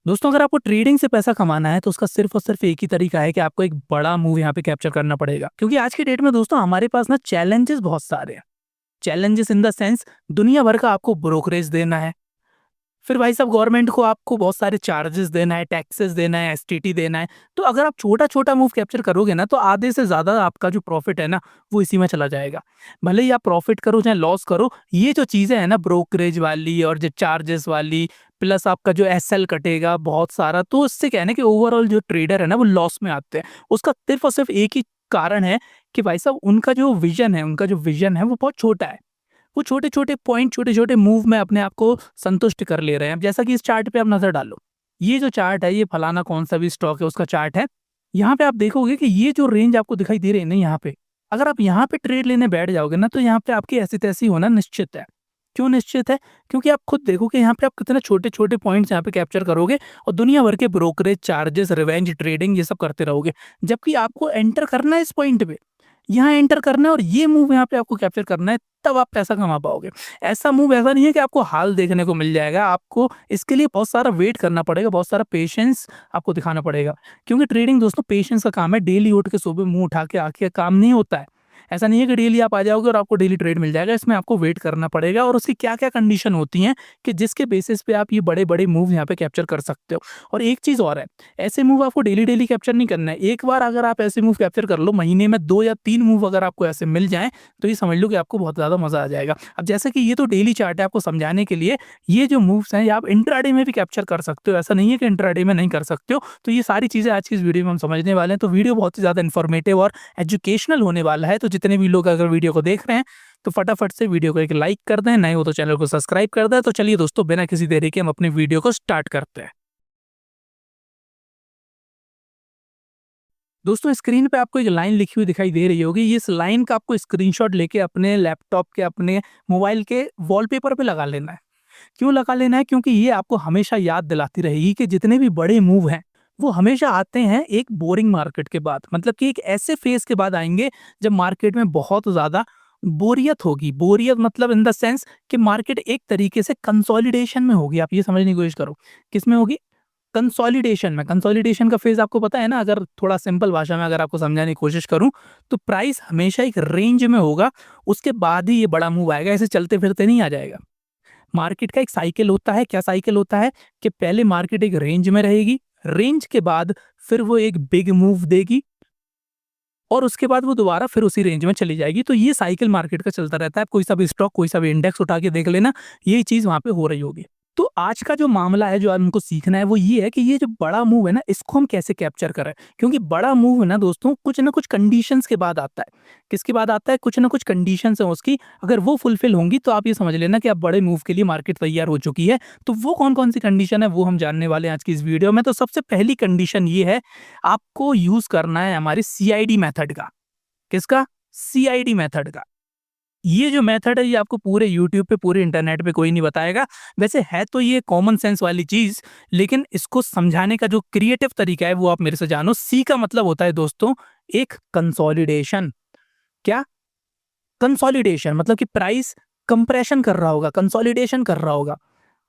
दोस्तों अगर आपको ट्रेडिंग से पैसा कमाना है तो उसका सिर्फ और सिर्फ एक ही तरीका है कि आपको एक बड़ा मूव यहाँ पे कैप्चर करना पड़ेगा। क्योंकि आज की डेट में दोस्तों हमारे पास ना चैलेंजेस बहुत सारे हैं। चैलेंजेस इन द सेंस दुनिया भर का आपको ब्रोकरेज देना है। फिर भाई साहब गवर्नमेंट को आपको बहुत सारे चार्जेस देना है, टैक्सेस देना है, एसटीटी देना है। तो अगर आप छोटा-छोटा मूव कैप्चर करोगे ना तो आधे से ज़्यादा आपका जो प्रॉफ़िट है ना वो इसी में चला जाएगा। भले ही आप प्रॉफ़िट करो चाहे लॉस करो, ये जो चीज़ें हैं ना ब्रोकरेज वाली और जो चार्जेस वाली प्लस आपका जो एसएल कटेगा बहुत सारा, तो इससे क्या है ना कि ओवरऑल जो ट्रेडर है ना वो लॉस में आते हैं। उसका सिर्फ़ और सिर्फ़ एक ही कारण है कि भाई साहब उनका जो विज़न है वो बहुत छोटा है। वो छोटे-छोटे पॉइंट, छोटे-छोटे मूव में अपने आप को संतुष्ट कर ले रहे हैं। अब जैसा कि इस चार्ट पे आप नज़र डालो। ये जो चार्ट है, ये फलाना कौन-सा भी स्टॉक है उसका चार्ट है। यहाँ पे आप देखोगे कि ये जो रेंज आपको दिखाई दे रही है ना यहाँ पे, अगर आप यहाँ पे ट्रेड लेने बैठ जाओगे ना तो यहाँ पे आपकी ऐसी-तैसी होना निश्चित है। क्यों निश्चित है? क्योंकि आप खुद देखो कि यहाँ पे आप कितने छोटे-छोटे पॉइंट्स यहाँ पे कैप्चर करोगे और दुनिया भर के ब्रोकरेज चार्जेस, रिवेंज ट्रेडिंग ये सब करते रहोगे। जबकि आपको एंटर करना है इस पॉइंट पे। यहाँ एंटर करना है और ये मूव यहाँ पे आपको कैप्चर करना है, तब आप पैसा कमा पाओगे। ऐसा मूव ऐसा नहीं है कि आपको हाल देखने को मिल जाएगा, आपको इसके लिए बहुत सारा वेट करना पड़ेगा, बहुत सारा पेशेंस आपको दिखाना पड़ेगा। क्योंकि ट्रेडिंग दोस्तों पेशेंस का काम है, डेली उठ के सुबह मुँह उठा के आके काम नहीं होता है। ऐसा नहीं है कि डेली आप आ जाओगे और आपको डेली ट्रेड मिल जाएगा, इसमें आपको वेट करना पड़ेगा और उसकी क्या-क्या कंडीशन होती हैं कि जिसके बेसिस पे आप ये बड़े-बड़े मूव यहाँ पे कैप्चर कर सकते हो। और एक चीज़ और है, ऐसे मूव आपको डेली-डेली कैप्चर नहीं करना है। एक बार अगर आप ऐसे मूव कैप्चर कर लो, महीने में 2 या 3 मूव अगर आपको ऐसे मिल जाएँ, तो ये समझ लो कि आपको बहुत ज़्यादा मज़ा आ जाएगा। अब जैसे कि ये तो डेली चार्ट है आपको समझाने के लिए, ये जो मूव्स हैं ये आप इंट्राडे में भी कैप्चर कर सकते हो। ऐसा नहीं है कि इंट्राडे में नहीं कर सकते हो। तो ये सारी चीज़ें आज की इस वीडियो में हम समझने वाले हैं। तो वीडियो बहुत ही ज़्यादा इन्फॉर्मेटिव और एजुकेशनल होने वाला है। तो जितने भी लोग अगर वीडियो को देख रहे हैं, तो फटाफट से वीडियो को एक लाइक कर दें, नए हो तो चैनल को सब्सक्राइब कर दें। तो चलिए दोस्तों बिना किसी देरी के हम अपनी वीडियो को स्टार्ट करते हैं। दोस्तों स्क्रीन पे आपको एक लाइन लिखी हुई दिखाई दे रही होगी। इस लाइन का आपको स्क्रीनशॉट लेके अपने लैपटॉप के, अपने मोबाइल के वॉलपेपर पे लगा लेना है। क्यों लगा लेना है? क्योंकि ये आपको हमेशा याद दिलाती रहेगी कि जितने भी बड़े मूव हैं, वो हमेशा आते हैं एक बोरिंग मार्केट के बाद। मतलब कि एक ऐसे फेज़ के बाद आएँगे जब मार्केट में बहुत ज़्यादा बोरियत होगी। बोरियत मतलब इन द सेंस कि मार्केट एक तरीके से कंसोलिडेशन में होगी। आप ये समझने की कोशिश करो। किसमें होगी? कंसोलिडेशन में। कंसोलिडेशन का फेज़ आपको पता है ना? अगर थोड़ा सिंपल भाषा में अगर आपको समझाने की कोशिश करूँ, तो प्राइस हमेशा एक रेंज में होगा, उसके बाद ही ये बड़ा मूव आएगा। ऐसे चलते-फिरते नहीं आ जाएगा। मार्केट का एक साइकिल होता है, क्या साइकिल होता है कि पहले मार्केट एक रेंज में रहेगी, रेंज के बाद फिर वो एक बिग मूव देगी और उसके बाद वो दोबारा फिर उसी रेंज में चली जाएगी। तो ये साइकिल मार्केट का चलता रहता है। कोई सा भी स्टॉक, कोई सा भी इंडेक्स उठा के देख लेना, यही चीज़ वहाँ पे हो रही होगी। तो आज का जो मामला है, जो हमको सीखना है, वो ये है कि ये जो बड़ा मूव है ना, इसको हम कैसे कैप्चर करें? क्योंकि बड़ा मूव है ना दोस्तों, कुछ ना कुछ कंडीशंस के बाद आता है। किसके बाद आता है? कुछ ना कुछ कंडीशंस हैं उसकी, अगर वो फुलफिल होंगी तो आप ये समझ लेना कि अब बड़े मूव के लिए मार्केट तैयार हो चुकी है। तो वो कौन-कौन सी कंडीशन है, वो हम जानने वाले हैं आज की इस वीडियो में। तो सबसे पहली कंडीशन ये है, आपको यूज़ करना है हमारी सीआईडी मेथड का। किसका? सीआईडी मेथड का। ये जो मेथड है ये आपको पूरे यूट्यूब पे, पूरे इंटरनेट पे कोई नहीं बताएगा। वैसे है तो ये कॉमन सेंस वाली चीज़, लेकिन इसको समझाने का जो क्रिएटिव तरीका है वो आप मेरे से जानो। सी का मतलब होता है दोस्तों एक कंसोलिडेशन। क्या? कंसोलिडेशन मतलब कि प्राइस कंप्रेशन कर रहा होगा, कंसोलिडेशन कर रहा होगा।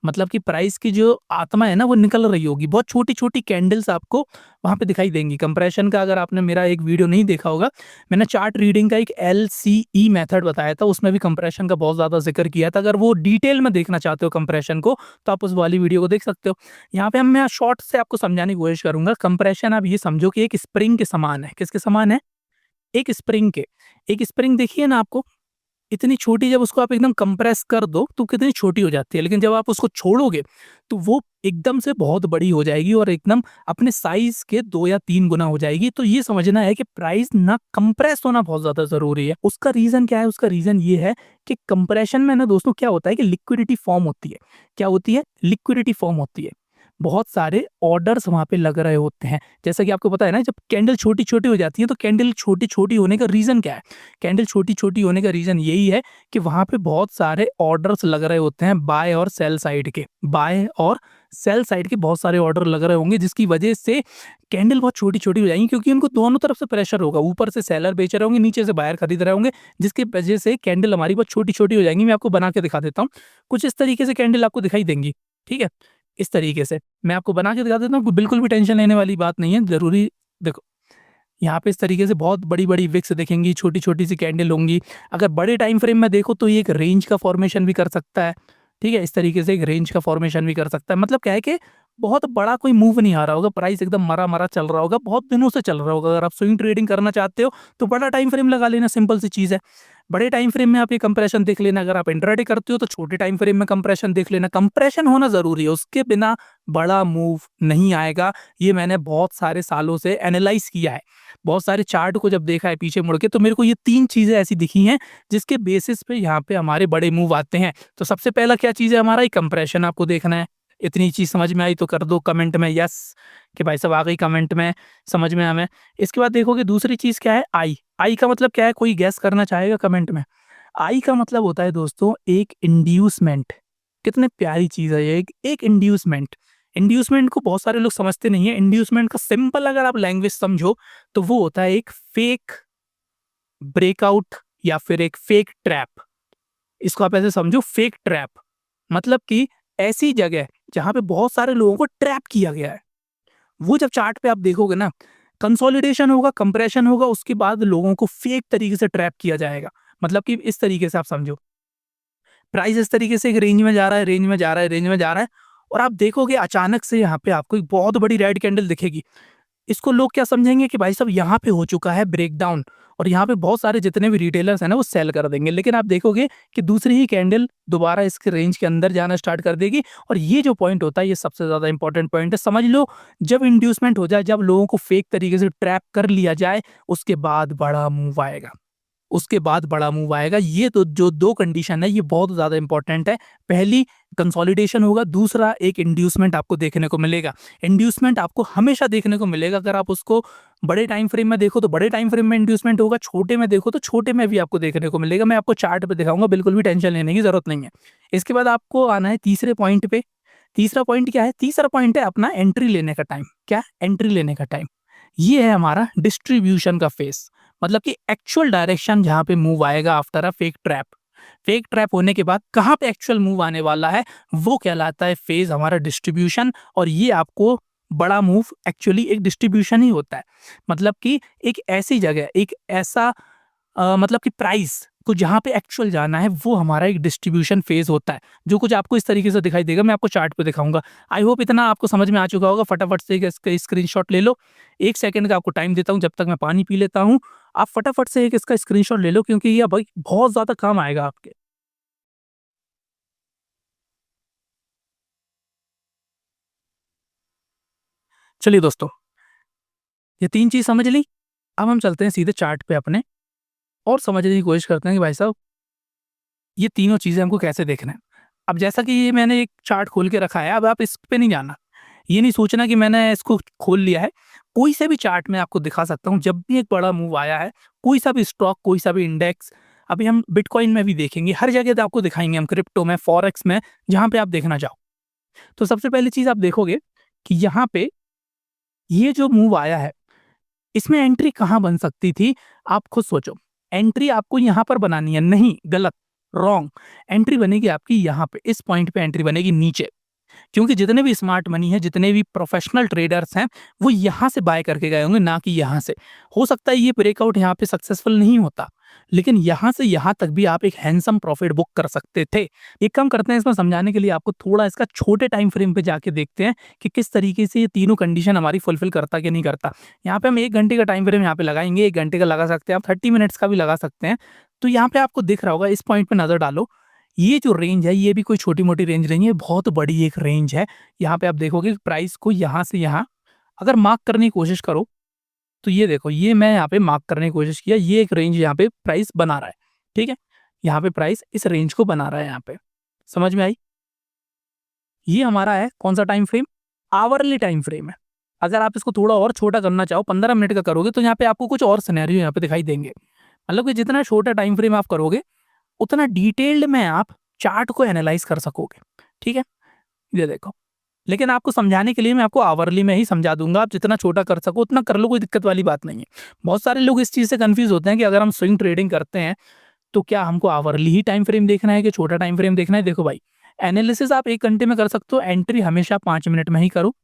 मतलब कि प्राइस की जो आत्मा है ना वो निकल रही होगी। बहुत छोटी-छोटी कैंडल्स आपको वहाँ पे दिखाई देंगी। कंप्रेशन का अगर आपने मेरा एक वीडियो नहीं देखा होगा, मैंने चार्ट रीडिंग का एक एलसीई मेथड बताया था, उसमें भी कंप्रेशन का बहुत ज़्यादा ज़िक्र किया था। अगर वो डिटेल में देखना चाहते हो कंप्रेशन को, तो आप उस वाली वीडियो को देख सकते हो। यहाँ पे मैं शॉर्ट से आपको समझाने की कोशिश करूँगा। कंप्रेशन आप ये समझो कि एक स्प्रिंग के समान है। किसके समान है? एक स्प्रिंग के। एक स्प्रिंग देखी है ना आपको? इतनी छोटी, जब उसको आप एकदम कंप्रेस कर दो तो कितनी छोटी हो जाती है, लेकिन जब आप उसको छोड़ोगे तो वो एकदम से बहुत बड़ी हो जाएगी और एकदम अपने साइज के 2 या 3 गुना हो जाएगी। तो ये समझना है कि प्राइस ना कंप्रेस होना बहुत ज़्यादा ज़रूरी है। उसका रीज़न क्या है? उसका रीज़न ये है कि कंप्रेशन में ना दोस्तों क्या होता है कि लिक्विडिटी फॉर्म होती है। क्या होती है? लिक्विडिटी फॉर्म होती है। बहुत सारे ऑर्डर्स वहाँ पे लग रहे होते हैं। जैसा कि आपको पता है ना, जब कैंडल छोटी-छोटी हो जाती है तो कैंडल छोटी-छोटी होने का रीज़न क्या है? कैंडल छोटी-छोटी होने का रीज़न यही है कि वहाँ पे बहुत सारे ऑर्डर्स लग रहे होते हैं बाय और सेल साइड के। बाय और सेल साइड के बहुत सारे ऑर्डर लग रहे होंगे, जिसकी वजह से कैंडल बहुत छोटी-छोटी हो जाएँगी, क्योंकि उनको दोनों तरफ से प्रेशर होगा। ऊपर से सेलर बेच रहे होंगे, नीचे से बायर खरीद रहे होंगे, जिसकी वजह से कैंडल हमारी बहुत छोटी-छोटी हो जाएँगी। मैं आपको बना के दिखा देता हूँ। कुछ इस तरीके से कैंडल आपको दिखाई देंगी, ठीक है? इस तरीके से मैं आपको बना के दिखा देता हूँ, बिल्कुल भी टेंशन लेने वाली बात नहीं है। ज़रूरी देखो, यहाँ पे इस तरीके से बहुत बड़ी-बड़ी विक्स दिखेंगी, छोटी-छोटी सी कैंडल होंगी। अगर बड़े टाइम फ्रेम में देखो तो ये एक रेंज का फॉर्मेशन भी कर सकता है, ठीक है? इस तरीके से एक रेंज का फॉर्मेशन भी कर सकता है। मतलब क्या है कि बहुत बड़ा कोई मूव नहीं आ रहा होगा, प्राइस एकदम मरा-मरा चल रहा होगा, बहुत दिनों से चल रहा होगा। अगर आप स्विंग ट्रेडिंग करना चाहते हो, तो बड़ा टाइम फ्रेम लगा लेना, सिंपल सी चीज़ है। बड़े टाइम फ्रेम में आप ये कंप्रेशन देख लेना, अगर आप इंट्राडे करते हो तो छोटे टाइम फ्रेम में कंप्रेशन देख लेना। कंप्रेशन होना ज़रूरी है, उसके बिना बड़ा मूव नहीं आएगा। ये मैंने बहुत सारे सालों से एनालाइज़ किया है। बहुत सारे चार्ट को जब देखा है पीछे मुड़ के, तो मेरे को ये 3 चीज़ें ऐसी दिखी हैं जिसके बेसिस पे यहाँ पे हमारे बड़े मूव आते हैं। तो सबसे पहला क्या चीज़ है हमारा, ये कंप्रेशन आपको देखना है। इतनी चीज़ समझ में आई तो कर दो कमेंट में यस कि भाई साहब आ गई कमेंट में, समझ में हमें। इसके बाद देखोगे दूसरी चीज़ क्या है, आई। आई का मतलब क्या है, कोई गेस करना चाहेगा कमेंट में? आई का मतलब होता है दोस्तों एक इंड्यूसमेंट। कितनी प्यारी चीज़ है ये, एक इंड्यूसमेंट। इंड्यूसमेंट को बहुत सारे लोग समझते नहीं है। इंड्यूसमेंट का सिंपल अगर आप लैंग्वेज समझो तो वो होता है एक फेक ब्रेकआउट या फिर एक फेक ट्रैप। इसको आप ऐसे समझो, फेक ट्रैप मतलब कि ऐसी जगह जहां पे बहुत सारे लोगों को ट्रैप किया गया है। वो जब चार्ट पे आप देखोगे ना, कंसोलिडेशन होगा, कंप्रेशन होगा, उसके बाद लोगों को फेक तरीके से ट्रैप किया जाएगा। मतलब कि इस तरीके से आप समझो, प्राइस इस तरीके से एक रेंज में जा रहा है, रेंज में जा रहा है, रेंज में जा रहा है, और आप देखोगे अचानक से यहाँ पे आपको एक बहुत बड़ी रेड कैंडल दिखेगी। इसको लोग क्या समझेंगे कि भाई साहब यहाँ पे हो चुका है ब्रेकडाउन, और यहाँ पे बहुत सारे जितने भी रिटेलर्स हैं ना वो सेल कर देंगे। लेकिन आप देखोगे कि दूसरी ही कैंडल दोबारा इसके रेंज के अंदर जाना स्टार्ट कर देगी। और ये जो पॉइंट होता है ये सबसे ज़्यादा इंपॉर्टेंट पॉइंट है, समझ लो। जब इंड्यूसमेंट हो जाए, जब लोगों को फेक तरीके से ट्रैप कर लिया जाए, उसके बाद बड़ा मूव आएगा, उसके बाद बड़ा मूव आएगा। ये तो जो 2 कंडीशन है ये बहुत ज़्यादा इंपॉर्टेंट है। पहली कंसोलिडेशन होगा, दूसरा एक इंड्यूसमेंट आपको देखने को मिलेगा। इंड्यूसमेंट आपको हमेशा देखने को मिलेगा। अगर आप उसको बड़े टाइम फ्रेम में देखो तो बड़े टाइम फ्रेम में इंड्यूसमेंट होगा, छोटे में देखो तो छोटे में भी आपको देखने को मिलेगा। मैं आपको चार्ट पे दिखाऊंगा, बिल्कुल भी टेंशन लेने की ज़रूरत नहीं है। इसके बाद आपको आना है तीसरे पॉइंट पे। तीसरा पॉइंट क्या है? तीसरा पॉइंट है अपना एंट्री लेने का टाइम। क्या? एंट्री लेने का टाइम। ये है हमारा डिस्ट्रीब्यूशन का फेस, मतलब कि एक्चुअल डायरेक्शन जहाँ पे मूव आएगा after a fake trap. Fake trap होने के बाद कहाँ पे एक्चुअल मूव आने वाला है, वो कहलाता है फेज हमारा डिस्ट्रीब्यूशन। और ये आपको बड़ा मूव एक्चुअली एक डिस्ट्रीब्यूशन ही होता है। मतलब कि एक ऐसी जगह, एक ऐसा मतलब कि प्राइस को जहाँ पे एक्चुअल जाना है, वो हमारा एक डिस्ट्रीब्यूशन फेज होता है, जो कुछ आपको इस तरीके से दिखाई देगा। मैं आपको चार्ट पे दिखाऊंगा। आई होप इतना आपको समझ में आ चुका होगा। फटाफट से इसका स्क्रीनशॉट ले लो। 1 सेकंड का आपको टाइम देता हूँ, जब तक मैं पानी पी लेता हूँ। आप फटाफट से एक इसका स्क्रीनशॉट ले लो, क्योंकि ये भाई बहुत ज़्यादा काम आएगा आपके। चलिए दोस्तों, ये 3 चीज़ समझ ली। अब हम चलते हैं सीधे चार्ट पे अपने, और समझने की कोशिश करते हैं कि भाई साहब ये तीनों चीज़ें हमको कैसे देखना है। अब जैसा कि ये मैंने एक चार्ट खोल के रखा है, अब आप इस पे नहीं जाना। ये नहीं सोचना कि मैंने इसको खोल लिया है। कोई से भी चार्ट मैं आपको दिखा सकता हूँ, जब भी एक बड़ा मूव आया है, कोई सा भी स्टॉक, कोई सा भी इंडेक्स, अभी हम बिटकॉइन में भी देखेंगे, हर जगह पे आपको दिखाएँगे हम, क्रिप्टो में, फॉरेक्स में, जहाँ पे आप देखना चाहो। तो सबसे पहली चीज़ आप देखोगे कि यहाँ पे ये जो मूव आया है, इसमें एंट्री कहाँ बन सकती थी? आप खुद सोचो। एंट्री आपको यहाँ पर बनानी है, नहीं, गलत, रॉन्ग। एंट्री बनेगी आपकी यहाँ पे, इस पॉइंट पे एंट्री बनेगी नीचे। क्योंकि जितने भी स्मार्ट मनी है, जितने भी प्रोफेशनल ट्रेडर्स हैं, वो यहाँ से बाय करके गए होंगे, ना कि यहाँ से। हो सकता है ये ब्रेकआउट यहाँ पे सक्सेसफुल नहीं होता, लेकिन यहाँ से यहाँ तक भी आप एक हैंडसम प्रॉफिट बुक कर सकते थे। एक काम करते हैं, इसमें समझाने के लिए आपको थोड़ा इसका छोटे टाइम फ्रेम पे जाके देखते हैं कि किस तरीके से ये तीनों कंडीशन हमारी फुलफिल करता कि नहीं करता। यहाँ पे हम 1 घंटे का टाइम फ्रेम यहाँ पे लगाएंगे, 1 घंटे का लगा सकते हैं आप, 30 मिनट्स का भी लगा सकते हैं। तो यहाँ पे आपको दिख रहा होगा, इस पॉइंट पे नजर डालो। ये जो रेंज है, ये भी कोई छोटी-मोटी रेंज नहीं है, बहुत बड़ी एक रेंज है। यहाँ पे आप देखोगे प्राइस को यहाँ से यहाँ अगर मार्क करने की कोशिश करो, तो ये देखो, ये मैं यहाँ पे मार्क करने की कोशिश किया, ये एक रेंज यहाँ पे प्राइस बना रहा है, ठीक है? यहाँ पे प्राइस इस रेंज को बना रहा है यहाँ पे। समझ में आई? ये हमारा है कौन-सा time frame? Hourly time frame है। अगर आप इसको थोड़ा और छोटा करना चाहो, 15 मिनट का करोगे, तो यहाँ पे आपको कुछ और सिनेरियो यहाँ पे दिखाई देंगे। मतलब कि जितना छोटा टाइम फ्रेम आप करोगे, उतना डिटेल्ड में आप चार्ट को एनालाइज़ कर सकोगे, ठीक है? ये देखो, लेकिन आपको समझाने के लिए मैं आपको आवरली में ही समझा दूँगा, आप जितना छोटा कर सको उतना कर लो, कोई दिक्कत वाली बात नहीं है। बहुत सारे लोग इस चीज़ से कन्फ्यूज़ होते हैं कि अगर हम स्विंग ट्रेडिंग करते हैं, तो क्या हमको आवरली ही टाइम फ्रेम देखना है कि छोटा टाइम फ्रेम देखना है? देखो भाई, एनालिसिस आप 1 घंटे में कर सकते हो, एंट्री हमेशा 5 मिनट में ही करो,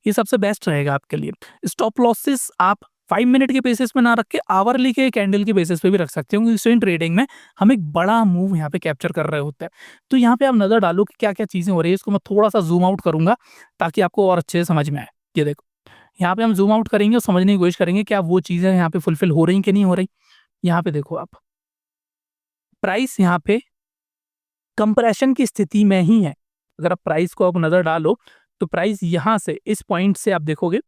ये सबसे बेस्ट रहेगा आपके लिए। स्टॉप लॉसेस आप 5 मिनट के बेसिस पे ना रख के आवरली के कैंडल के बेसिस पे भी रख सकते हो, क्योंकि स्विंग ट्रेडिंग में हम एक बड़ा मूव यहाँ पे कैप्चर कर रहे होते हैं। तो यहाँ पे आप नज़र डालो कि क्या-क्या चीज़ें हो रही है, इसको मैं थोड़ा-सा ज़ूम आउट करूँगा ताकि आपको और अच्छे से समझ में आए। ये देखो, यहाँ पे हम ज़ूम आउट करेंगे और समझने की कोशिश करेंगे क्या वो चीज़ें यहाँ पे फुलफिल हो रही हैं कि नहीं हो रही। यहाँ पे देखो आप, प्राइस यहाँ पे कंप्रेशन की स्थिति में ही है। अगर आप प्राइस को आप नज़र डालो, तो प्राइस यहाँ से इस पॉइंट से आप देखोगे,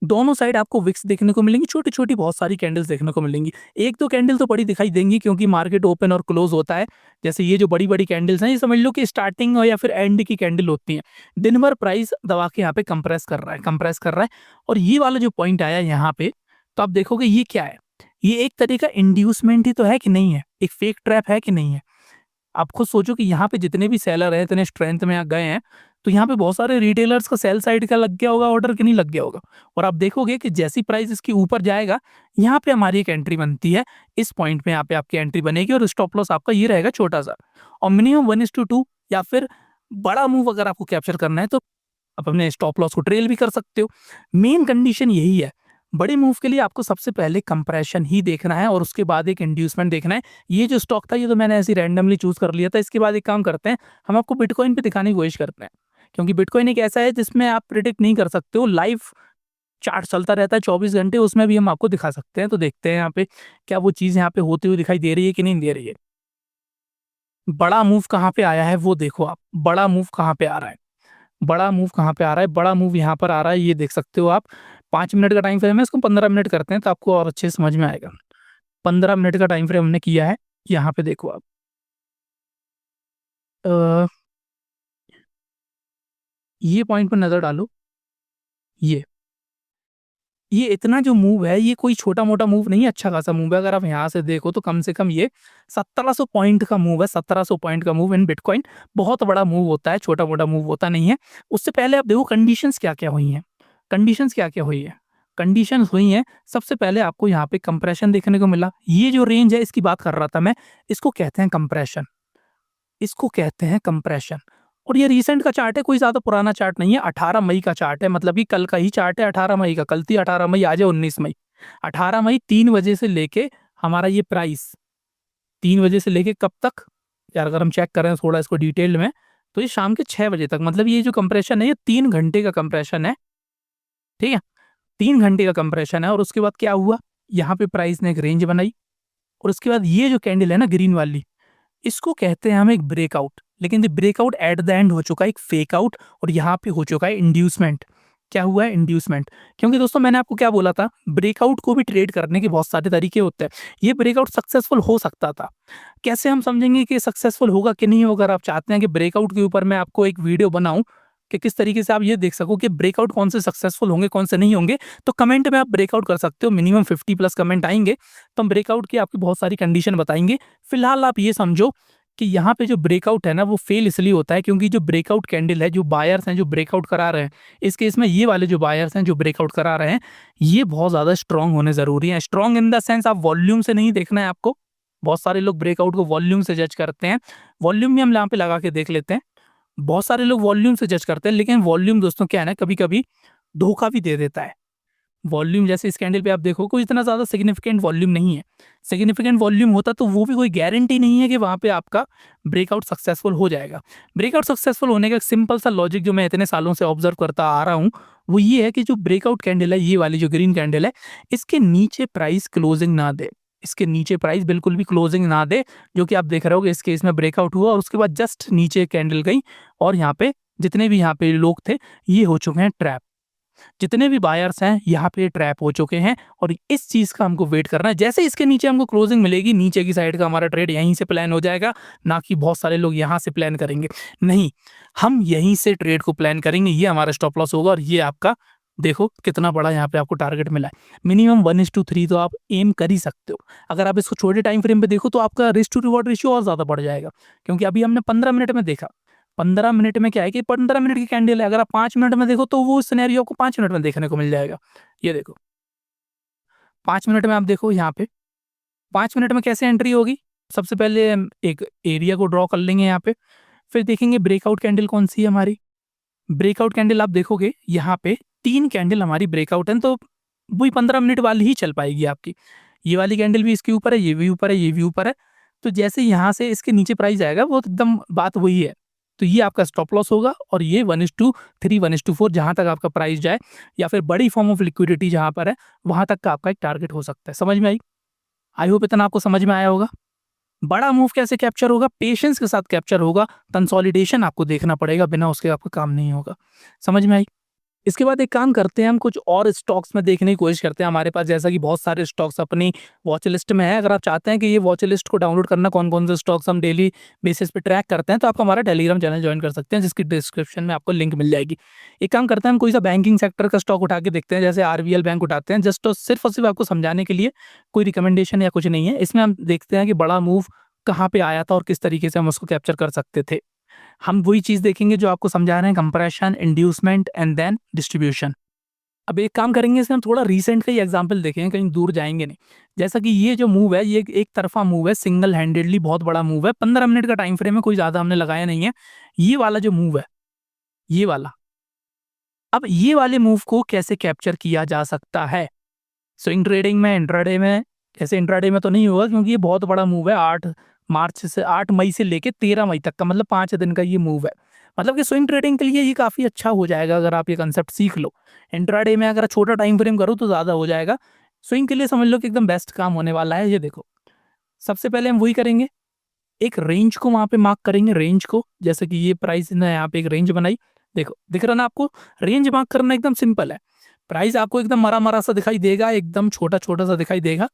दोनों साइड आपको विक्स देखने को मिलेंगी, छोटी-छोटी बहुत सारी कैंडल्स देखने को मिलेंगी। 1-2 कैंडल तो बड़ी दिखाई देंगी क्योंकि मार्केट ओपन और क्लोज़ होता है। जैसे ये जो बड़ी-बड़ी कैंडल्स हैं, ये समझ लो कि स्टार्टिंग या फिर एंड की कैंडल होती हैं। दिन भर प्राइस दबा के यहाँ पे कंप्रेस कर रहा है और ये वाला जो पॉइंट आया यहाँ पे, तो आप देखोगे ये क्या है? ये एक तरह का इंड्यूसमेंट ही तो है कि नहीं है? एक फेक ट्रैप है कि नहीं है? आप खुद सोचो कि यहाँ पे जितने भी सेलर हैं, इतने स्ट्रेंथ में गए हैं, तो यहाँ पे बहुत सारे रिटेलर्स का सेल साइड का लग गया होगा ऑर्डर कि नहीं लग गया होगा। और आप देखोगे कि जैसी प्राइस इसके ऊपर जाएगा, यहाँ पे हमारी एक एंट्री बनती है। इस पॉइंट पे यहाँ पे आपकी एंट्री बनेगी और स्टॉप लॉस आपका ये रहेगा छोटा-सा। और मिनिमम 1:2 या फिर बड़ा मूव अगर आपको कैप्चर करना है, तो आप अपने स्टॉप लॉस को ट्रेल भी कर सकते हो। मेन कंडीशन यही है। बड़े मूव के लिए आपको सबसे पहले कंप्रेशन ही देखना है और उसके बाद एक इंड्यूसमेंट देखना है। ये जो स्टॉक था, ये तो मैंने ऐसे ही रैंडमली चूज़ कर लिया था। इसके बाद एक काम करते हैं, हम आपको बिटकॉइन पे दिखाने की कोशिश करते हैं। क्योंकि बिटकॉइन एक ऐसा है जिसमें आप प्रेडिक्ट नहीं कर सकते हो, लाइव चार्ट चलता रहता है 24 घंटे, उसमें भी हम आपको दिखा सकते हैं। तो देखते हैं यहाँ पे क्या वो चीज़ यहाँ पे होती हुई दिखाई दे रही है कि नहीं दे रही है। बड़ा मूव कहाँ पे आया है वो देखो आप, बड़ा मूव कहाँ पे आ रहा है। बड़ा मूव कहाँ पे आ रहा है? बड़ा मूव यहाँ पर आ रहा है, ये देख सकते हो आप। 5 मिनट का टाइम फ्रेम है, इसको 15 मिनट करते हैं तो आपको और अच्छे से समझ में आएगा। 15 मिनट का टाइम फ्रेम हमने किया है, यहाँ पे देखो आप। अ, ये पॉइंट पे नज़र डालो, ये। ये इतना जो मूव है, ये कोई छोटा-मोटा मूव नहीं है, अच्छा खासा मूव है। अगर आप यहाँ से देखो तो कम से कम ये 1700 पॉइंट का मूव है, 1700 पॉइंट का मूव इन बिटकॉइन। बहुत बड़ा मूव होता है, छोटा-मोटा मूव होता नहीं है। उससे पहले आप देखो कंडीशंस क्या-क्या हुई हैं। कंडीशंस क्या-क्या हुई है? कंडीशंस हुई हैं, सबसे पहले आपको यहाँ पे कंप्रेशन देखने को मिला। ये जो रेंज है, इसकी बात कर रहा था मैं, इसको कहते हैं कंप्रेशन। इसको कहते हैं कंप्रेशन। और ये रिसेंट का चार्ट है, कोई ज़्यादा पुराना चार्ट नहीं है, 18 मई का चार्ट है, मतलब कि कल का ही चार्ट है 18 मई का, कल थी 18 मई, आज है 19 मई। 18 मई 3 बजे से लेके हमारा ये प्राइस 3 बजे से लेके कब तक? यार अगर हम चेक करें थोड़ा इसको डिटेल में, तो ये शाम के 6 बजे तक, मतलब ये जो कंप्रेशन है, ये 3 घंटे का कंप्रेशन है, ठीक है? 3 घंटे का कंप्रेशन है और उसके बाद क्या हुआ? यहाँ पे प्राइस ने एक रेंज बनाई और उसके बाद ये जो कैंडल है ना ग्रीन वाली, इसको कहते हैं हम एक ब्रेकआउट। लेकिन ये ब्रेकआउट एट द एंड हो चुका है एक फेक आउट और यहाँ पे हो चुका है इंड्यूसमेंट। क्या हुआ है? इंड्यूसमेंट। क्योंकि दोस्तों मैंने आपको क्या बोला था, ब्रेकआउट को भी ट्रेड करने के बहुत सारे तरीके होते हैं। ये ब्रेकआउट सक्सेसफुल हो सकता था। कैसे हम समझेंगे कि सक्सेसफुल होगा कि नहीं होगा? अगर आप चाहते हैं कि ब्रेकआउट के ऊपर मैं आपको एक वीडियो बनाऊं कि किस तरीके से आप ये देख सको कि ब्रेकआउट कौन से सक्सेसफुल होंगे, कौन से नहीं होंगे, तो कमेंट में आप ब्रेकआउट कर सकते हो। मिनिमम 50 प्लस कमेंट आएंगे तो हम ब्रेकआउट की आपकी बहुत सारी कंडीशन बताएंगे। फिलहाल आप ये समझो कि यहाँ पे जो ब्रेकआउट है ना, वो फेल इसलिए होता है क्योंकि जो ब्रेकआउट कैंडल है, जो बायर्स हैं जो ब्रेकआउट करा रहे हैं, इस केस में ये वाले जो बायर्स हैं जो ब्रेकआउट करा रहे हैं, ये बहुत ज़्यादा स्ट्रांग होने ज़रूरी है। स्ट्रांग इन द सेंस आप वॉल्यूम से नहीं देखना है आपको। बहुत सारे लोग ब्रेकआउट को वॉल्यूम से जज करते हैं। वॉल्यूम भी हम यहाँ पे लगा के देख लेते हैं। बहुत सारे लोग वॉल्यूम से जज करते हैं, लेकिन वॉल्यूम दोस्तों क्या है ना, कभी-कभी धोखा भी दे देता है। वॉल्यूम जैसे इस कैंडल पे आप देखो कोई इतना ज़्यादा सिग्निफिकेंट वॉल्यूम नहीं है। सिग्निफिकेंट वॉल्यूम होता तो वो भी कोई गारंटी नहीं है कि वहाँ पे आपका ब्रेकआउट सक्सेसफुल हो जाएगा। ब्रेकआउट सक्सेसफुल होने का एक सिंपल सा लॉजिक जो मैं इतने सालों से ऑब्जर्व करता आ रहा हूँ, वो ये है कि जो ब्रेकआउट कैंडल है, ये वाली जो ग्रीन कैंडल है, इसके नीचे प्राइस क्लोजिंग ना दे। इसके नीचे प्राइस बिल्कुल भी क्लोजिंग ना दे, जो कि आप देख रहे होगे इस केस में ब्रेकआउट हुआ और उसके बाद जस्ट नीचे कैंडल गई और यहाँ पे जितने भी यहाँ पे लोग थे, ये हो चुके हैं ट्रैप। जितने भी बायर्स हैं यहाँ पे ट्रैप हो चुके हैं और इस चीज़ का हमको वेट करना है। जैसे इसके नीचे हमको क्लोजिंग मिलेगी, नीचे की साइड का हमारा ट्रेड यहीं से प्लान हो जाएगा, ना कि बहुत सारे लोग यहाँ से प्लान करेंगे। नहीं, हम यहीं से ट्रेड को प्लान करेंगे, ये हमारा स्टॉप लॉस होगा और ये आपका देखो कितना बड़ा यहाँ पे आपको टारगेट मिला है। मिनिमम 1:3 तो आप एम कर ही सकते हो। अगर आप इसको छोटे टाइम फ्रेम पे देखो तो आपका रिस्क टू रिवॉर्ड रेशियो और ज़्यादा बढ़ जाएगा, क्योंकि अभी हमने 15 मिनट में देखा। 15 मिनट में क्या है कि 15 मिनट की कैंडल है, अगर आप 5 मिनट में देखो तो वो सिनेरियो आपको 5 मिनट में देखने को मिल जाएगा। ये देखो, 5 मिनट में आप देखो यहाँ पे, 5 मिनट में कैसे एंट्री होगी? सबसे पहले हम एक एरिया को ड्रॉ कर लेंगे यहाँ पे। फिर देखेंगे ब्रेकआउट कैंडल कौन सी है हमारी। ब्रेकआउट कैंडल आप देखोगे यहाँ पे 3 कैंडल हमारी ब्रेकआउट है, तो वही 15 मिनट वाली ही चल पाएगी आपकी। ये वाली कैंडल भी इसके ऊपर है, ये भी ऊपर है, ये भी ऊपर है। तो जैसे यहाँ से इसके नीचे प्राइस आएगा वो एकदम बात वही है। तो ये आपका स्टॉप लॉस होगा और ये 1:3 1:4 जहाँ तक आपका प्राइस जाए या फिर बड़ी फॉर्म ऑफ लिक्विडिटी जहाँ पर है वहाँ तक का आपका एक टारगेट हो सकता है। समझ में आई? आई होप इतना आपको समझ में आया होगा। बड़ा मूव कैसे कैप्चर होगा? पेशेंस के साथ कैप्चर होगा। कंसोलिडेशन आपको देखना पड़ेगा, बिना उसके आपका काम नहीं होगा। समझ में आई? इसके बाद एक काम करते हैं, हम कुछ और स्टॉक्स में देखने की कोशिश करते हैं। हमारे पास जैसा कि बहुत सारे स्टॉक्स अपनी वॉच लिस्ट में है। अगर आप चाहते हैं कि ये वॉच लिस्ट को डाउनलोड करना, कौन-कौन से स्टॉक्स हम डेली बेसिस पे ट्रैक करते हैं, तो आप हमारा टेलीग्राम चैनल जॉइन कर सकते हैं, जिसकी डिस्क्रिप्शन में आपको लिंक मिल जाएगी। एक काम करते हैं, हम कोई सा बैंकिंग सेक्टर का स्टॉक उठा के देखते हैं, जैसे आरबीएल बैंक उठाते हैं, जस्ट सिर्फ और सिर्फ आपको समझाने के लिए, कोई रिकमेंडेशन या कुछ नहीं है। इसमें हम देखते हैं कि बड़ा मूव कहाँ पे आया था और किस तरीके से हम उसको कैप्चर कर सकते थे। हम वही चीज़ देखेंगे जो आपको समझा रहे हैं, compression, inducement and then distribution. अब एक काम करेंगे, इसमें हम थोड़ा रीसेंट का ही एग्जांपल देखेंगे, कहीं दूर जाएँगे नहीं। जैसा कि ये जो मूव है, ये एक तरफ़ा मूव है, सिंगल हैंडेडली बहुत बड़ा मूव है। 15 मिनट का टाइम फ्रेम है, कोई ज़्यादा हमने लगाया नहीं है। ये वाला जो मूव है, ये वाला। अब ये वाले मूव को कैसे कैप्चर किया जा सकता है? स्विंग ट्रेडिंग में, इंट्राडे में, ऐसे इंट्राडे में तो नहीं होगा क्योंकि ये बहुत बड़ा मूव है। 8 मई से लेके 13 मई तक का, मतलब 5 दिन का ये मूव है। मतलब कि स्विंग ट्रेडिंग के लिए ये काफ़ी अच्छा हो जाएगा अगर आप ये कंसेप्ट सीख लो। इंट्राडे में अगर छोटा टाइम फ्रेम करो तो ज़्यादा हो जाएगा। स्विंग के लिए समझ लो कि एकदम बेस्ट काम होने वाला है। ये देखो, सबसे पहले हम वही करेंगे, एक रेंज को वहाँ पे मार्क करेंगे, रेंज को। जैसे कि ये प्राइस ने यहाँ पे एक रेंज बनाई। देखो, दिख रहा ना आपको? रेंज मार्क करना एकदम सिंपल है। प्राइस आपको एकदम मरा-मरा सा दिखाई देगा, एकदम छोटा-छोटा सा दिखाई देगा,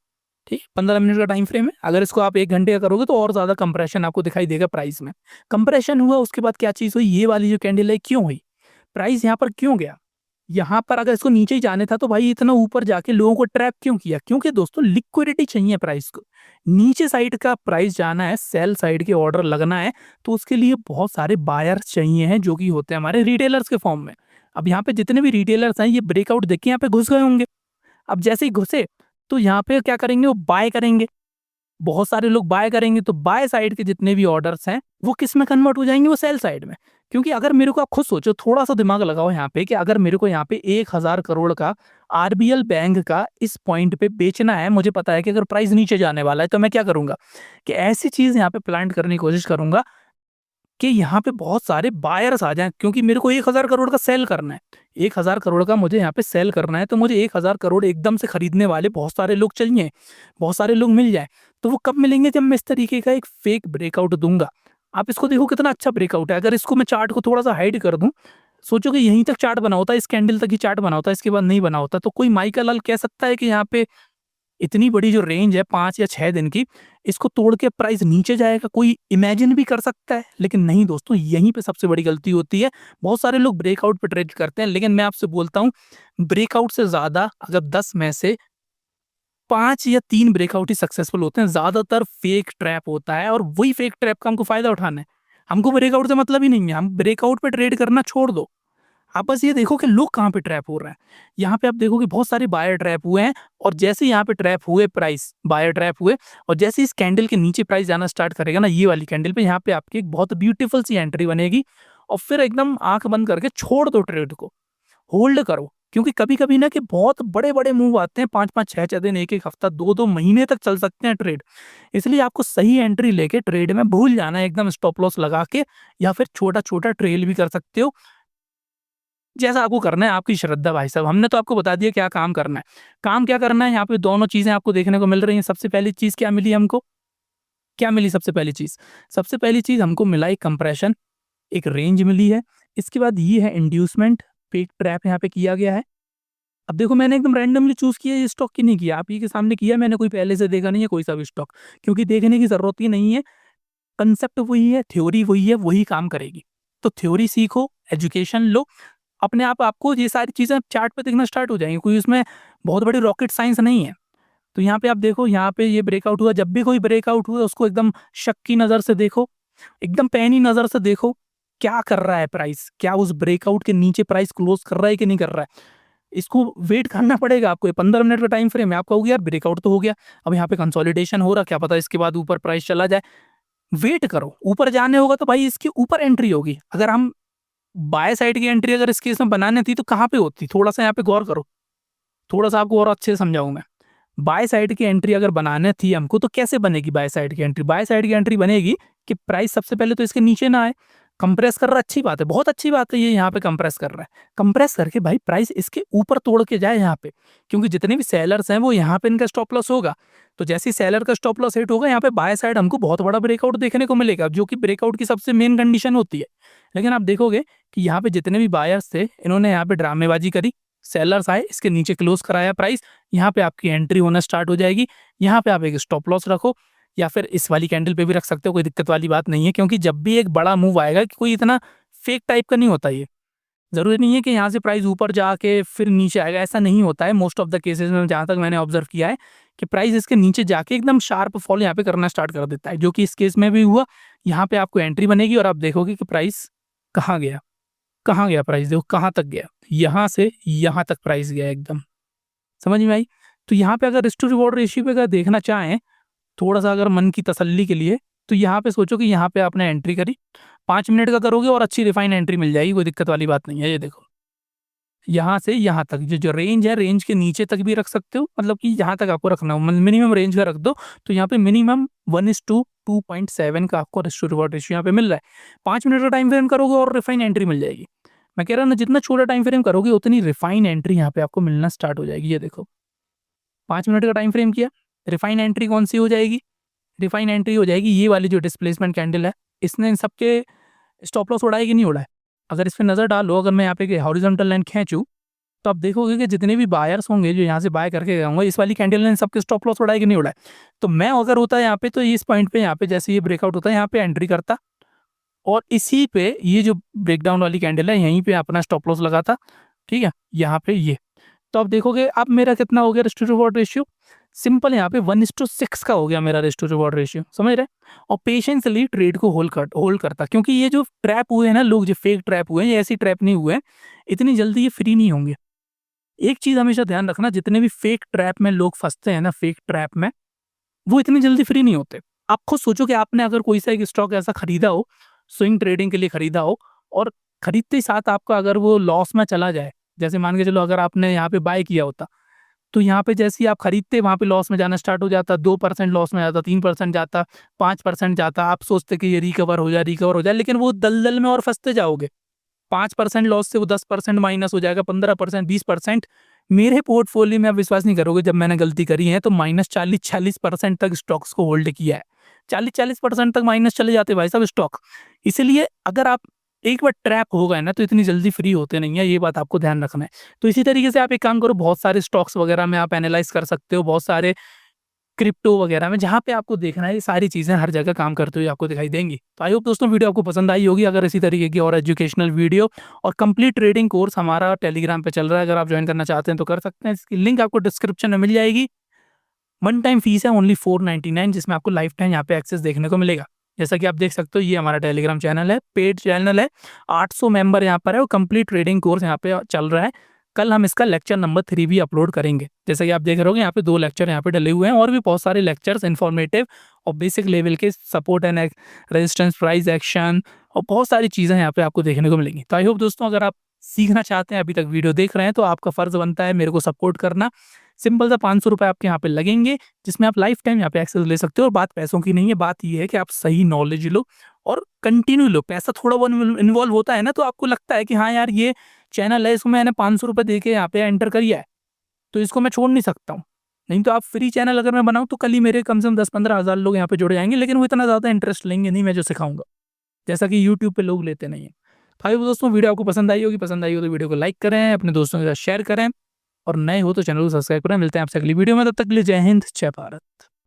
ठीक है? 15 मिनट का टाइम फ्रेम है। अगर इसको आप 1 घंटे का करोगे तो और ज़्यादा कंप्रेशन आपको दिखाई देगा प्राइस में। कंप्रेशन हुआ, उसके बाद क्या चीज़ हुई? ये वाली जो कैंडल है क्यों हुई? प्राइस यहाँ पर क्यों गया? यहाँ पर अगर इसको नीचे ही जाने था तो भाई इतना ऊपर जाके लोगों को ट्रैप क्यों किया? क्योंकि दोस्तों लिक्विडिटी चाहिए प्राइस को। नीचे साइड का प्राइस जाना है, सेल साइड के ऑर्डर लगना है, तो उसके लिए बहुत सारे बायर्स चाहिए हैं जो कि होते हैं हमारे रिटेलर्स के फॉर्म में। अब यहाँ पे जितने भी रिटेलर्स हैं, ये ब्रेकआउट देख के यहाँ पे घुस गए होंगे। अब जैसे ही घुसे तो यहाँ पे क्या करेंगे? वो बाय करेंगे। बहुत सारे लोग बाय करेंगे तो बाय साइड के जितने भी ऑर्डर्स हैं वो किस में कन्वर्ट हो जाएंगे? वो सेल साइड में। क्योंकि अगर मेरे को, आप खुद सोचो, थोड़ा सा दिमाग लगाओ यहाँ पे, कि अगर मेरे को यहाँ पे 1000 करोड़ का आरबीएल बैंक का इस पॉइंट पे बेचना है, मुझे पता है कि अगर प्राइस नीचे जाने वाला है तो मैं क्या करूंगा कि ऐसी चीज यहाँ पे प्लांट करने की कोशिश करूंगा कि यहाँ पे बहुत सारे बायर्स आ जाएँ, क्योंकि मेरे को 1000 करोड़ का सेल करना है। 1000 करोड़ का मुझे यहाँ पे सेल करना है, तो मुझे 1000 करोड़ एकदम से खरीदने वाले बहुत सारे लोग चाहिए, बहुत सारे लोग मिल जाएँ। तो वो कब मिलेंगे? जब मैं इस तरीके का एक फेक ब्रेकआउट दूँगा। आप इसको देखो कितना अच्छा ब्रेकआउट है। अगर इसको मैं चार्ट को थोड़ा-सा हाइड कर दूँ, सोचो कि यहीं तक चार्ट बना होता है, इस कैंडल तक ही चार्ट बना होता है, इसके बाद नहीं बना होता। तो कोई माई का लाल कह सकता है कि यहाँ पे इतनी बड़ी जो रेंज है 5 या 6 दिन की, इसको तोड़ के प्राइस नीचे जाएगा? कोई इमेजिन भी कर सकता है? लेकिन नहीं दोस्तों, यहीं पे सबसे बड़ी गलती होती है। बहुत सारे लोग ब्रेकआउट पे ट्रेड करते हैं, लेकिन मैं आपसे बोलता हूँ, ब्रेकआउट से ज़्यादा अगर 10 में से 5 या 3 ब्रेकआउट ही सक्सेसफुल होते हैं, ज़्यादातर फेक ट्रैप होता है और वही फेक ट्रैप का हमको फ़ायदा उठाना है। हमको ब्रेकआउट से मतलब ही नहीं है, हम ब्रेकआउट पे ट्रेड करना छोड़ दो। आप बस ये देखो कि लोग कहाँ पे ट्रैप हो रहे हैं। यहाँ पे आप देखोगे बहुत सारे बायर ट्रैप हुए हैं, और जैसे यहाँ पे ट्रैप हुए प्राइस, बायर ट्रैप हुए, और जैसे इस कैंडल के नीचे प्राइस जाना स्टार्ट करेगा ना, ये वाली कैंडल पे, यहाँ पे आपकी एक बहुत ब्यूटीफुल सी एंट्री बनेगी, और फिर एकदम आँख बंद करके छोड़ दो ट्रेड को, होल्ड करो। क्योंकि कभी-कभी ना कि बहुत बड़े-बड़े मूव आते हैं, 5-5, 6-6 दिन, 1-1 हफ्ता, 2-2 महीने तक चल सकते हैं ट्रेड। इसलिए आपको सही एंट्री लेके ट्रेड में भूल जाना है, एकदम स्टॉप लॉस लगा के, या फिर छोटा-छोटा ट्रेल भी कर सकते हो। जैसा आपको करना है, आपकी श्रद्धा भाई साहब। हमने तो आपको बता दिया क्या काम करना है। काम क्या करना है, यहाँ पे दोनों चीज़ें आपको देखने को मिल रही हैं। सबसे पहली चीज़ क्या मिली हमको? क्या मिली सबसे पहली चीज़? सबसे पहली चीज़ हमको मिला एक कंप्रेशन, एक रेंज मिली है। इसके बाद ये है इंड्यूसमेंट, फेक ट्रैप यहाँ पे किया गया है। अब देखो, मैंने एकदम रैंडमली चूज़ किया, ये स्टॉक की नहीं किया, आप ही के सामने किया मैंने, कोई पहले से देखा नहीं है कोई सा भी स्टॉक, क्योंकि देखने की ज़रूरत ही नहीं है। कांसेप्ट वही है, थ्योरी वही है, वही काम करेगी। तो थ्योरी सीखो, एजुकेशन लो, अपने आप आपको ये सारी चीज़ें चार्ट पे दिखना स्टार्ट हो जाएँगी। कोई उसमें बहुत बड़ी रॉकेट साइंस नहीं है। तो यहाँ पे आप देखो, यहाँ पे ये ब्रेकआउट हुआ, जब भी कोई ब्रेकआउट हुआ उसको एकदम शक की नज़र से देखो, एकदम पैनी नज़र से देखो, क्या कर रहा है प्राइस? क्या उस ब्रेकआउट के नीचे प्राइस क्लोज़ कर रहा है कि नहीं कर रहा है? इसको वेट करना पड़ेगा आपको, ये 15 मिनट का टाइम फ्रेम है। आप कहोगे यार ब्रेकआउट तो हो गया, अब यहाँ पे कंसोलिडेशन हो रहा, क्या पता इसके बाद ऊपर प्राइस चला जाए। वेट करो, ऊपर जाने होगा तो भाई इसके ऊपर एंट्री होगी। अगर हम बाय साइड की एंट्री अगर इस केस में बनानी थी तो कहाँ पे होती? थोड़ा-सा यहाँ पे गौर करो, थोड़ा-सा आपको और अच्छे से समझाऊँ मैं। बाय साइड की एंट्री अगर बनानी थी हमको तो कैसे बनेगी बाय साइड की एंट्री? बाय साइड की एंट्री बनेगी कि प्राइस सबसे पहले तो इसके नीचे ना आए। कंप्रेस कर रहा है, अच्छी बात है, बहुत अच्छी बात है ये यहाँ पे कंप्रेस कर रहा है। कंप्रेस करके भाई प्राइस इसके ऊपर तोड़ के जाए यहाँ पे, क्योंकि जितने भी सेलर्स हैं वो यहाँ पे इनका स्टॉप लॉस होगा। तो जैसे ही सेलर का स्टॉप लॉस हिट होगा यहाँ पे बाय साइड हमको बहुत बड़ा ब्रेकआउट देखने को मिलेगा, जो कि ब्रेकआउट की सबसे मेन कंडीशन होती है। लेकिन आप देखोगे कि यहाँ पे जितने भी बायर्स थे इन्होंने यहाँ पे ड्रामेबाजी करी, सेलर्स आए, इसके नीचे क्लोज कराया प्राइस, यहाँ पे आपकी एंट्री होना स्टार्ट हो जाएगी। यहाँ पे आप एक स्टॉप लॉस रखो या फिर इस वाली कैंडल पे भी रख सकते हो, कोई दिक्कत वाली बात नहीं है, क्योंकि जब भी एक बड़ा मूव आएगा कि कोई इतना फेक टाइप का नहीं होता ये। ज़रूरी नहीं है कि यहाँ से प्राइस ऊपर जाके फिर नीचे आएगा, ऐसा नहीं होता है। मोस्ट ऑफ द केसेस में जहाँ तक मैंने ऑब्जर्व किया है कि प्राइस इसके नीचे जाके एकदम शार्प फॉल यहाँ पे करना स्टार्ट कर देता है, जो कि इस केस में भी हुआ। यहाँ पे आपको एंट्री बनेगी और आप देखोगे कि प्राइस कहाँ गया, कहाँ गया प्राइस, देखो कहाँ तक गया, यहाँ से यहाँ तक प्राइस गया एकदम, समझ में आई? तो यहाँ पे अगर रिस्क टू रिवॉर्ड रेशियो पे अगर देखना चाहें, थोड़ा-सा अगर मन की तसल्ली के लिए, तो यहाँ पे सोचो कि यहाँ पे आपने एंट्री करी, 5 मिनट का करोगे और अच्छी रिफाइन एंट्री मिल जाएगी, कोई दिक्कत वाली बात नहीं है। ये देखो, यहाँ से यहाँ तक जो जो रेंज है, रेंज के नीचे तक भी रख सकते हो, मतलब कि जहाँ तक आपको रखना हो, मिनिमम रेंज का रख दो, तो यहाँ पे मिनिमम 1:2.7 का आपको रिस्क टू रिवॉर्ड रेशियो यहाँ पे मिल रहा है। 5 मिनट का टाइम फ्रेम करोगे और रिफाइन एंट्री मिल जाएगी। मैं कह रहा हूँ ना, जितना छोटा टाइम फ्रेम करोगे उतनी रिफाइन एंट्री यहाँ पे आपको मिलना स्टार्ट हो जाएगी। ये देखो, 5 मिनट का टाइम फ्रेम किया, रिफाइन एंट्री कौन-सी हो जाएगी? रिफाइन एंट्री हो जाएगी ये वाली जो डिस्प्लेसमेंट कैंडल है, इसने इन सबके स्टॉप लॉस उड़ाया कि नहीं उड़ाया? अगर इस पे नज़र डालो, अगर मैं यहाँ पे हॉरिजॉन्टल लाइन खींचूँ, तो आप देखोगे कि जितने भी बायर्स होंगे जो यहाँ से बाय करके गए होंगे, इस वाली कैंडल ने इन सबके स्टॉप लॉस उड़ाए कि नहीं उड़ाए? तो मैं अगर होता यहाँ पे तो इस पॉइंट पे यहाँ पे जैसे ये ब्रेकआउट होता है यहाँ पे एंट्री करता और इसी पे ये जो ब्रेकडाउन वाली कैंडल है यहीं पे अपना स्टॉप लॉस लगाता, ठीक है? यहाँ पे ये। तो आप देखोगे अब मेरा कितना हो गया risk to reward ratio? Simple यहाँ पे 1:6 का हो गया मेरा रिस्क टू रिवॉर्ड रेशियो, समझ रहे? और पेशेंसली ट्रेड को होल्ड करता, क्योंकि ये जो ट्रैप हुए हैं ना लोग, जो फेक ट्रैप हुए हैं, ये ऐसी ट्रैप नहीं हुए हैं, इतनी जल्दी ये फ्री नहीं होंगे। एक चीज़ हमेशा ध्यान रखना, जितने भी फेक ट्रैप में लोग फँसते हैं ना, फेक ट्रैप में, वो इतनी जल्दी फ्री नहीं होते। आप खुद सोचो कि आपने अगर कोई सा एक स्टॉक ऐसा खरीदा हो, स्विंग ट्रेडिंग के लिए खरीदा हो और खरीदते ही साथ आपका अगर वो लॉस में चला जाए, जैसे मान के चलो अगर आपने यहाँ पे बाय किया होता, तो यहाँ पे जैसे ही आप खरीदते वहाँ पे लॉस में जाना स्टार्ट हो जाता, 2% लॉस में जाता, 3% जाता, 5% जाता, आप सोचते कि ये रिकवर हो जाए, लेकिन वो दलदल में और फँसते जाओगे। 5% लॉस से वो 10% माइनस हो जाएगा, 15%, 20%। मेरे पोर्टफोलियो में आप विश्वास नहीं करोगे, जब मैंने गलती करी है तो माइनस 40-40% तक स्टॉक्स को होल्ड किया है। 40-40% तक माइनस चले जाते हैं भाई साहब स्टॉक। इसीलिए अगर आप एक बार ट्रैप हो गए ना तो इतनी जल्दी फ्री होते नहीं है, ये बात आपको ध्यान रखना है। तो इसी तरीके से आप एक काम करो, बहुत सारे स्टॉक्स वगैरह में आप एनालाइज कर सकते हो, बहुत सारे क्रिप्टो वगैरह में, जहाँ पे आपको देखना है, ये सारी चीज़ें हर जगह काम करते हुए आपको दिखाई देंगी। तो आई होप दोस्तों वीडियो आपको पसंद आई होगी। अगर इसी तरीके की और एजुकेशनल वीडियो और कंप्लीट ट्रेडिंग कोर्स हमारा टेलीग्राम पे चल रहा है, अगर आप ज्वाइन करना चाहते हैं तो कर सकते हैं। इसकी लिंक आपको डिस्क्रिप्शन में मिल जाएगी। वन टाइम फीस है ओनली 499, जिसमें आपको लाइफ टाइम यहाँ पे एक्सेस देखने को मिलेगा। जैसा कि आप देख सकते हो, ये हमारा टेलीग्राम चैनल है, पेड चैनल है, 800 मेंबर यहाँ पर है और कंप्लीट ट्रेडिंग कोर्स यहाँ पे चल रहा है। कल हम इसका लेक्चर नंबर 3 भी अपलोड करेंगे। जैसा कि आप देख रहे होगे, यहाँ पे 2 लेक्चर यहाँ पे डले हुए हैं और भी बहुत सारे लेक्चर्स इन्फॉर्मेटिव और बेसिक लेवल के, support and resistance, price action और बहुत सारी चीज़ें यहाँ पे आपको देखने को मिलेंगी। तो आई होप दोस्तों, अगर आप सीखना चाहते हैं, अभी तक वीडियो देख रहे हैं, तो आपका फ़र्ज़ बनता है मेरे को सपोर्ट करना। सिंपल सा 500 रुपये आपके यहाँ पे लगेंगे, जिसमें आप लाइफ टाइम यहाँ पे एक्सेस ले सकते हो। और बात पैसों की नहीं है, बात ये है कि आप सही नॉलेज लो और कंटिन्यू लो। पैसा थोड़ा बहुत इन्वॉल्व होता है ना, तो आपको लगता है कि हाँ यार, ये चैनल है, इसमें मैंने 500 रुपये दे के यहाँ पे एंटर किया है, तो इसको मैं छोड़ नहीं सकता हूँ। नहीं तो आप फ्री चैनल अगर मैं बनाऊँ तो कल ही मेरे कम से कम 10-15 हज़ार लोग यहाँ पे जुड़ जाएंगे, लेकिन वो इतना ज़्यादा इंटरेस्ट लेंगे नहीं मैं जो सिखाऊंगा, जैसा कि यूट्यूब पे लोग लेते नहीं है। भाई दोस्तों, वीडियो आपको पसंद आई होगी, पसंद आई हो तो वीडियो को लाइक करें, अपने दोस्तों के साथ शेयर करें और नए हो तो चैनल को सब्सक्राइब करें। मिलते हैं आपसे अगली वीडियो में, तब तक के लिए जय हिंद, जय भारत।